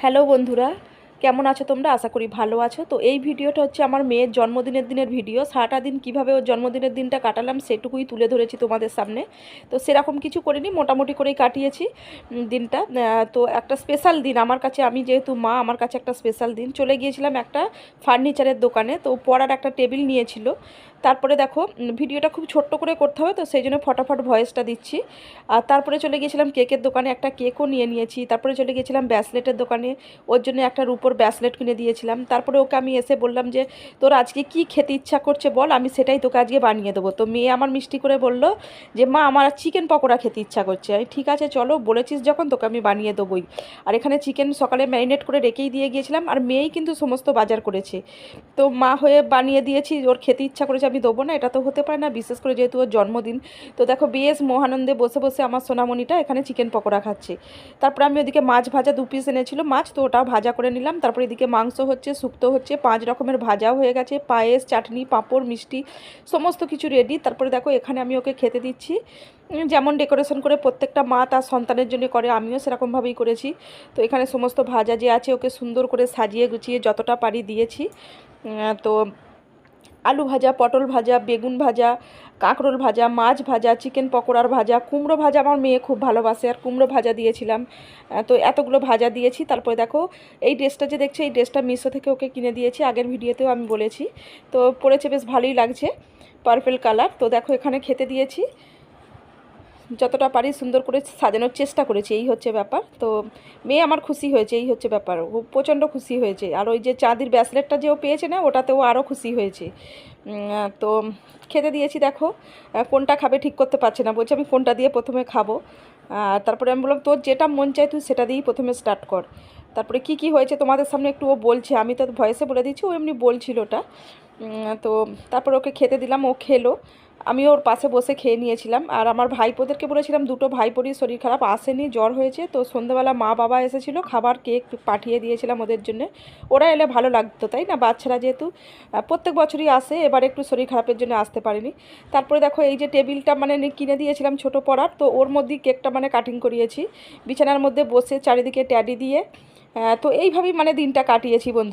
Hello বন্ধুরা, কেমন আছো তোমরা? আশা করি ভালো আছো। তো এই ভিডিওটা হচ্ছে আমার মেয়ের জন্মদিনের ভিডিও। সারাটা দিন কীভাবে ওর জন্মদিনের দিনটা কাটালাম সেটুকুই তুলে ধরেছি তোমাদের সামনে। তো সেরকম কিছু করিনি, মোটামুটি করেই কাটিয়েছি দিনটা। তো একটা স্পেশাল দিন আমার কাছে, আমি যেহেতু মা, আমার কাছে একটা স্পেশাল দিন। চলে গিয়েছিলাম একটা ফার্নিচারের দোকানে, তো পড়ার একটা টেবিল নিয়েছিল। তারপরে দেখো, ভিডিওটা খুব ছোট্ট করে করতে হবে, তো সেই জন্য ফটাফট ভয়েসটা দিচ্ছি। আর তারপরে চলে গিয়েছিলাম কেকের দোকানে, একটা কেকও নিয়ে নিয়েছি। তারপরে চলে গিয়েছিলাম ব্রেসলেটের দোকানে, ওর জন্য একটা রূপোর ব্রেসলেট কিনে দিয়েছিলাম। তারপরে ওকে আমি এসে বললাম যে তোর আজকে কি খেতে ইচ্ছা করছে বল, আমি সেটাই তোকে আজকে বানিয়ে দেবো। তো মেয়ে আমার মিষ্টি করে বলল যে মা, আমার চিকেন পকোড়া খেতে ইচ্ছা করছে। আমি ঠিক আছে চলো, বলেছিস যখন তোকে আমি বানিয়ে দেবোই। আর এখানে চিকেন সকালে ম্যারিনেট করে রেখেই দিয়ে গিয়েছিলাম, আর মেয়েই কিন্তু সমস্ত বাজার করেছে। তো মা হয়ে বানিয়ে দিয়েছি, ওর খেতে ইচ্ছা করেছে আমি দেবো না, এটা তো হতে পারে না, বিশেষ করে যেহেতু ওর জন্মদিন। তো দেখো বেশ মহানন্দে বসে বসে আমার সোনামণিটা এখানে চিকেন পকোড়া খাচ্ছে। তারপরে আমি ওদিকে মাছ ভাজা 2 পিস এনেছিল মাছ, তো ওটাও ভাজা করে নিলাম। তারপরে এদিকে মাংস হচ্ছে, শুক্তো হচ্ছে, 5 রকমের ভাজাও হয়ে গেছে, পায়েস, চাটনি, পাঁপড়, মিষ্টি সমস্ত কিছু রেডি। তারপরে দেখো এখানে আমি ওকে খেতে দিচ্ছি। যেমন ডেকোরেশন করে প্রত্যেকটা মা তার সন্তানের জন্য করে, আমিও সেরকমভাবেই করেছি। তো এখানে সমস্ত ভাজা যে আছে ওকে সুন্দর করে সাজিয়ে গুছিয়ে যতটা পারি দিয়েছি। তো আলু ভাজা, পটল ভাজা, বেগুন ভাজা, কাঁকরোল ভাজা, মাছ ভাজা, চিকেন পকোড়ার ভাজা, কুমড়ো ভাজা আমার মেয়ে খুব ভালোবাসে, আর কুমড়ো ভাজা দিয়েছিলাম। তো এতগুলো ভাজা দিয়েছি। তারপরে দেখো এই ড্রেসটা যে দেখছো, এই ড্রেসটা মিশো থেকে ওকে কিনে দিয়েছি, আগের ভিডিওতেও আমি বলেছি। তো পরেছে, বেশ ভালোই লাগছে, পার্পল কালার। তো দেখো এখানে খেতে দিয়েছি, যতটা পারি সুন্দর করে সাজানোর চেষ্টা করেছি, এই হচ্ছে ব্যাপার। তো মেয়ে আমার খুশি হয়েছে, এই হচ্ছে ব্যাপার, ও প্রচণ্ড খুশি হয়েছে। আর ওই যে চাঁদির ব্রেসলেটটা যে ও পেয়েছে না, ওটাতেও আরও খুশি হয়েছে। তো খেতে দিয়েছি। দেখো কোনটা খাবে ঠিক করতে পারছে না, বলছে আমি কোনটা দিয়ে প্রথমে খাবো। তারপরে আমি বললাম তোর যেটা মন চায় তুই সেটা দিয়েই প্রথমে স্টার্ট কর। তারপরে কি হয়েছে তোমাদের সামনে একটু ও বলছে, আমি তো ভয়েসে বলে দিচ্ছি, ও এমনি বলছিল ওটা। তো তারপর ওকে খেতে দিলাম, ও খেলো, আমি ওর পাশে বসে খেয়ে নিয়েছিলাম। আর আমার ভাইপোদেরকে বলেছিলাম, দুটো ভাইপোরই শরীর খারাপ, আসেনি, জ্বর হয়েছে। তো সন্ধ্যাবেলা মা বাবা এসেছিলো, খাবার কেক পাঠিয়ে দিয়েছিলাম ওদের জন্য। ওরা এলে ভালো লাগতো, তাই না? বাচ্চারা যেহেতু প্রত্যেক বছরই আসে, এবার একটু শরীর খারাপের জন্য আসতে পারিনি। তারপরে দেখো এই যে টেবিলটা মানে কিনে দিয়েছিলাম ছোট পড়ার, তো ওর মধ্যেই কেকটা মানে কাটিং করিয়েছি, বিছানার মধ্যে বসে চারিদিকে ট্যাডি দিয়ে। তো এইভাবেই মানে দিনটা কাটিয়েছি বন্ধু।